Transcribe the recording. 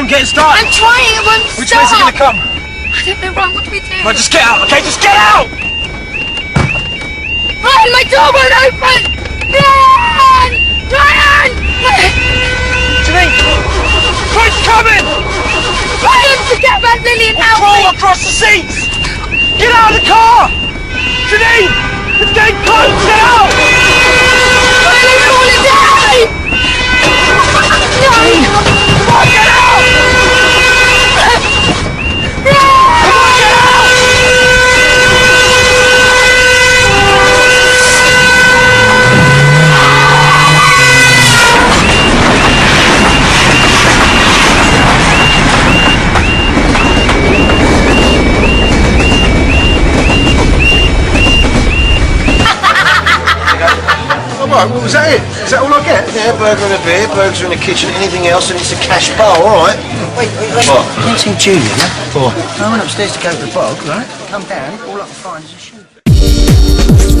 on, get it started. I'm trying, it won't stop. Which way's it gonna come? I don't know, Ryan, what do we do? Right, just get out, okay? Just get out! Ryan, my door won't open! Ryan! Ryan! Janine! Quick's coming! Ryan, forget about Lily and help Crawl me! across the seats! Get out of the car! Janine! It's getting close! Get out! Ryan, I'm falling down! No! Come on, get out! Ryan! Come on, get out! Right, what was that it? Is that all I get? Yeah, burger and a beer, burgers in the kitchen, anything else, and it's a cash bar, alright? Wait, What? you haven't seen Julia, yeah? What? I went upstairs to go to the bog, right? Come down, all I can find is a shoe.